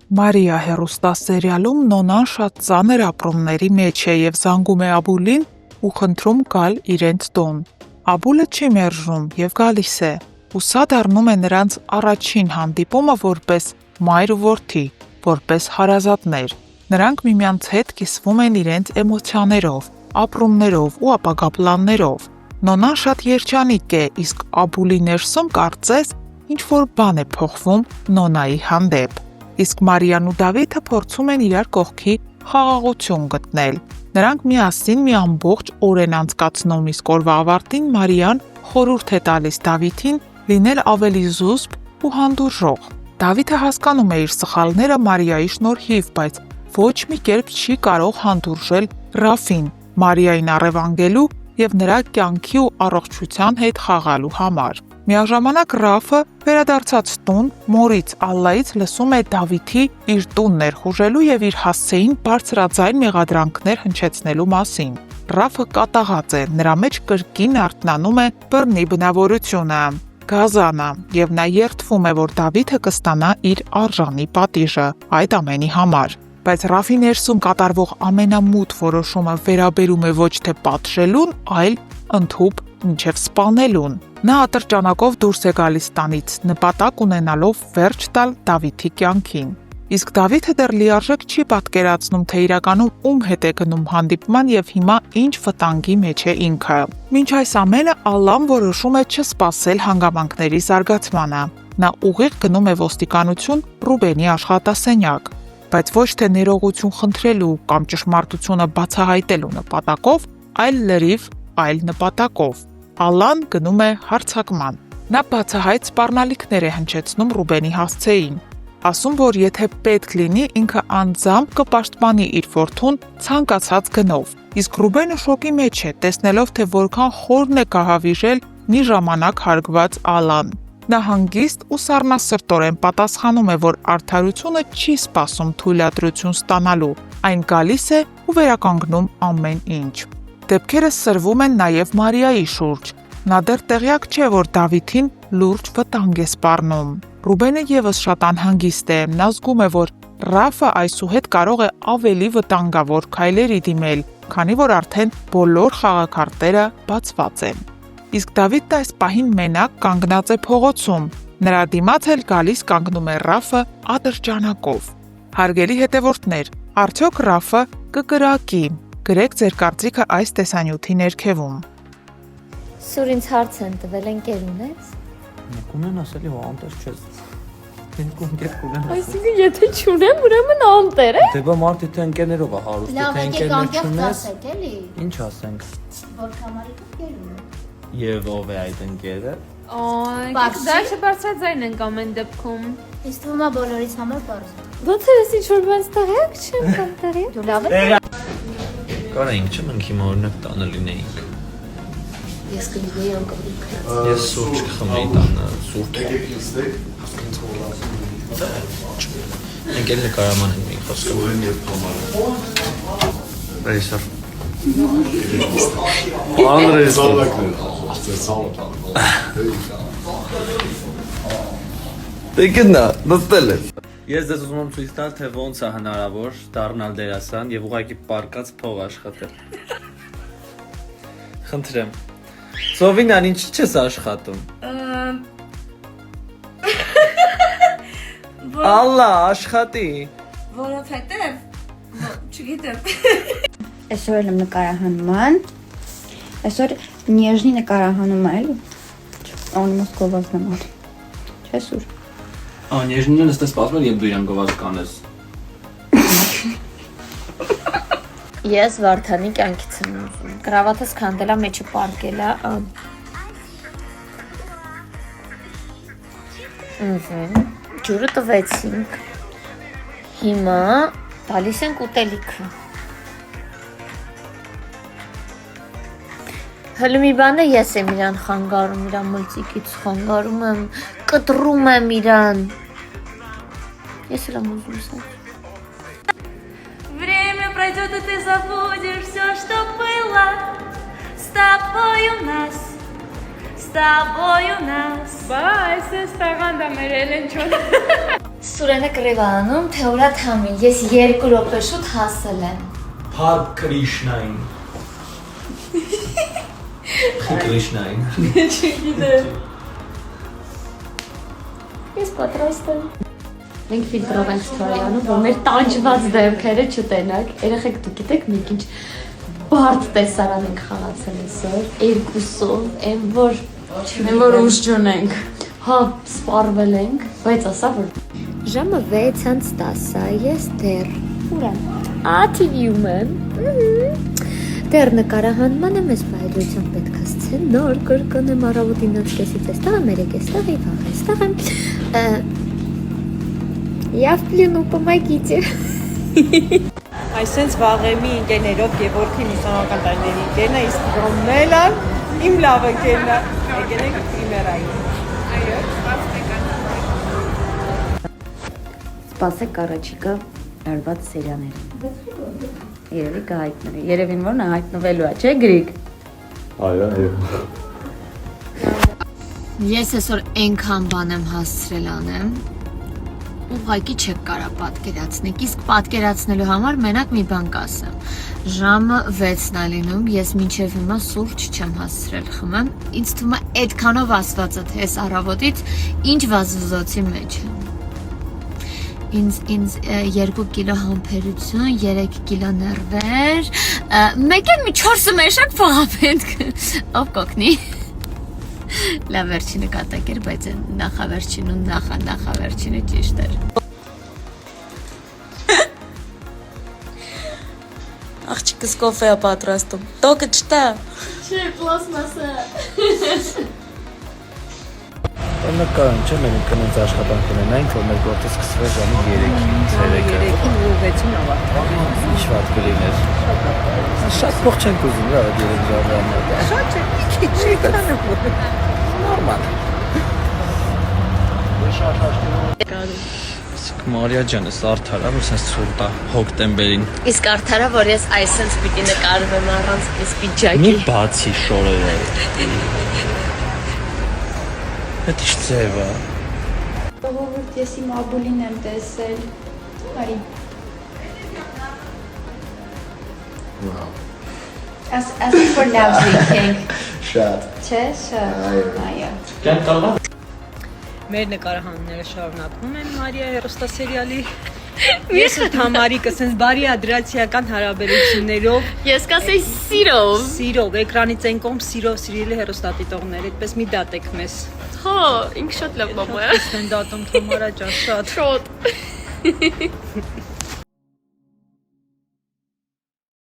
Մարիա հեռուստասերիալում Նոնան շատ ծանր ապրումների մեջ է և զանգում է Աբուլին ու խնդրում գալ իրենց տուն։ Աբուլը չի մերժում և գալիս է, ու սա դառնում է նրանց առաջին հանդիպումը որպես մայր ու որդի, որպես հարազատներ։ Նրանք միմյանց հետ կիսվում են իրենց էմոցիաներով, ապրումներով ու ապագա պլաններով։ Նոնան շատ երջանիկ է, իսկ Աբուլի ներսում կարծես ինչ-որ բան է փոխվում Նոնայի հանդեպ։ Իսկ Մարիան ու Դավիթը փորձում են իրար կողքի խաղաղություն գտնել։ Նրանք միասին մի ամբողջ օր են անցկացնում, իսկ օրվա ավարտին Մարիան խորհուրդ է տալիս Դավիթին լինել ավելի զուսպ ու հանդուրժող։ Դավիթը հասկանում է իր սխալները Մարիայի շնորհիվ, բայց ոչ մի կերպ չի կարող հանդուրժել Ռաֆին, Մարիային առևանգելու և նրա կյանքի ու առողջության հետ խաղալու համար։ Միաժամանակ Ռաֆը վերադարձած տուն մորից Ալլայից լսում է Դավիթի իր տուն ներխուժելու և իր հասցեին բարձրաձայն մեղադրանքներ հնչեցնելու մասին։ Ռաֆը կատաղած է, նրա մեջ կրկին արթնանում է բռնի բնավորությունը, գազանը, և նա երդվում է, որ Դավիթը կստանա իր արժանի պատիժը այդ ամենի համար։ Բայց Ռաֆի ներսում կատարվող ամենամութ որոշումը վերաբերում է ոչ թե պատժելուն, այլ ընդհուպ մինչև սպանելուն։ Նա ատրճանակով դուրս է գալիս տանից, նպատակ ունենալով վերջ տալ Դավիթի կյանքին։ Իսկ Դավիթը դեռ լիարժեք չի պատկերացնում, թե իրականում ում հետ է գնում հանդիպման և հիմա ինչ վտանգի մեջ է ինքը։ Մինչ այս ամենը Ալլան որոշում է չսպասել հանգամանքների զարգացմանը։ Նա ուղիղ գնում է ոստիկանություն Ռուբենի աշխատասենյակ, բայց ոչ թե ներողություն խնդրելու կամ ճշմարտությունը բացահայտելու նպատակով, այլ լրիվ այլ նպատակով։ Ալլան գնում է հարձակման։ Նա բացահայտ սպառնալիքներ է հնչեցնում Ռուբենի հասցեին, ասում, որ եթե պետք լինի, ինքը անձամբ կպաշտպանի իր որդուն ցանկացած գնով։ Իսկ Ռուբենը շոկի մեջ է, տեսնելով, թե որքան խորն է կահավիժել մի ժամանակ հարգված Ալլան։ Նա հանգիստ ու սառնասրտորեն պատասխանում է, որ արդարությունը չի սպասում թույլատրություն ստանալու, այն գալիս է ու վերականգնում ամեն ինչ։ Դեպքերը սրվում են նաև Մարիայի շուրջ։ Նա դեռ տեղյակ չէ, որ Դավիթին լուրջ վտանգ է սպառնում։ Ռուբենը ևս շատ անհանգիստ է, նա զգում է, որ Ռաֆը այսուհետ կարող է ավելի վտանգավոր քայլերի դիմել, քանի որ արդեն բոլոր խաղաքարտերը բացված են։ Իսկ Դավիթն այս պահին մենակ կանգնած է փողոցում։ Նրա դիմաց էլ գալիս կանգնում է Ռաֆը ատրճանակով։ Հարգելի հետևորդներ, արդյոք Ռաֆը կկրակի։ Գրեք ձեր կարծիքը այս տեսանյութի ներքևում։ Սուր ինձ հարց են տվել, ընկեր ունես։ Կունեն ասելի հո անտեր չես։ Կունեն Այսինքն եթե չունեմ, ուրեմն անտեր է։ Դե բա մարդի թե ընկերներով է հարուստ, թե ընկերներ չունես։ էլի։ Ինչ ասենք։ Որ կամարի ընկեր ունեմ։ Եվ ով է այդ ընկերը։ Դա չբարձրաձայն ենք ամեն դեպքում։ Իսկ թվում է բոլորից համար բարձ։ Ոնց է ինչ որ բան ստեղեք չեմ կանտարի։ Դու լավ ես։ Կարայինք չեմ ինքի օրինակ տանը լինեինք։ Ես կլինեի անկապիկ։ Ես սուրճ կխմեի տանը, սուրճ։ Ընկերները կարաման են մի խոսքը։ Ռեյսար։ Դեկնա, նստել է։ Ես դες ուզում եմ ցույց տալ, թե ոնց է հնարավոր դառնալ դերասան եւ ուղղակի պարկած փող աշխատել։ Խնդրեմ։ Սովինան, ինչի՞ չես աշխատում։ Ալլա, աշխատի։ Որովհետև չգիտեմ։ Այսօր եմ նկարահանման։ Այսօր նեժնի նկարահանումը էլի։ Անիմոս գովազդն եմ։ Չէ՞ սուր։ Նեժնին նստես սպասում եւ դու իրան գովազ կանես։ Ես Վարդանի կյանքից եմ ուզում։ Կրավաթս քանդելա մեջը պարկելա։ Ջուրը տվեցինք։ Հիմա տալիս ենք ուտելիքը։ Հələ մի բանը ես եմ իրան խանգարում, իրան մլծիկից խանգարում եմ, կտրում եմ իրան։ Ես էլ եմ ուզում սա։ Время пройдет, и ты забудешь все, что было. С тобой у нас. С тобой у нас. Bye, siz tağanda merelen çok. Սուրենը կռիվ անում, թե ուրա թամի, ես 2 րոպե շուտ հասել եմ։ Փար Կրիշնային։ Կրիշնային։ Չգիտեմ։ Ես պատրաստ եմ։ Մենք ֆիլտրով ենք story անում, որ մեր տանջված դեմքերը չտենակ։ Երեխեք դուք գիտեք մենք ինչ բարդ տեսարան ենք խաղացել այսօր, երկուսով, այն որ ուժ չունենք։ Հա, սպառվել ենք, բայց ասա որ ժամը 6:10-ա, ես դեռ ուրա։ TV-ում եմ։ Դեռ նկարահանման եմ, ես բայդրությամբ պետք է ասցեն, նոր կրկնեմ առավոտին 9:30-ից էստեղ եմ, 3:00-ից եմ, վաղ էստեղ եմ։ Я в плену, помогите։ Այսենց վաղեմի ընկերներով Գևորգի ուսանողական տարիների ընկերն է, իսկ Ռոմելը իմ լավ ընկերն է։ Եկեք պրիմերային։ Այո, Սպասեք առաջիկա արված սերիաները։ Երևի կհայտնվի։ Երևին որ նա հայտնվելու է, չէ՞ Գրիգ։ Այո։ Ես այսօր այնքան բան եմ հասցրել անեմ, ուղղակի չեք կարա պատկերացնեք, իսկ պատկերացնելու համար մենակ մի բան կասեմ։ Ժամը 6-ն է լինում, ես մինչև հիմա սուրճ չեմ հասցրել խմեմ, ինձ թվում է այդքանով աստվածը թե այս առավոտից ինչ վազվզոցի մեջ եմ։ Ինձ 2 կիլո համբերություն, 3 կիլո նервեր, մեկ էլ մի 4 մեշակ փողա պետք, ով կօգնի։ Լավ վերջինը կատակ էր, բայց նախավերջին ու նախավերջինը ճիշտ էր։ Աղջիկս կոֆե է պատրաստում։ Տոկը չտա։ Չէ, պլաստմասը։ Նկարան չէ, մենք կնենց աշխատանք ունենանք, որ մեր գործը սկսվի ժամը 3-ից 3-ին ու 6-ին ավարտվի։ Ինչ վատ կլիներ։ Շատ փող չենք ուզում, լավ 3 ժամը։ Շատ չէ, մի քիչ չկանը։ Նորմալ։ Իսկ Մարիա ջան, էս արդարա, որ sense ցուրտ է հոկտեմբերին։ Իսկ արդարա, որ ես այսպես պիտի նկարվեմ առանց այս Մի պիջակի։ բացի շորերը։ Դա ինչ ձև է։ Ժողովուրդ, ես իմ աբուլին եմ տեսել։ Արի։ Wow. As for love drinking. Շատ։ Չէ, շատ։ Այո։ Կան կարող Մեր նկարահանումները շարունակվում են Մարիա հերոստասերիալի։ Ես ու Թամարիկը sense բարի ադրացիական հարաբերություններով Ես կասեի սիրով։ սիրով էկրանից են կողմ սիրով սիրելի հերոստատիտողներ, այդպես մի դատեք մեզ։ Հա, ինք շատ լավ մամա է։ Ստենդատում Թամարա ջան շատ։ Շոտ։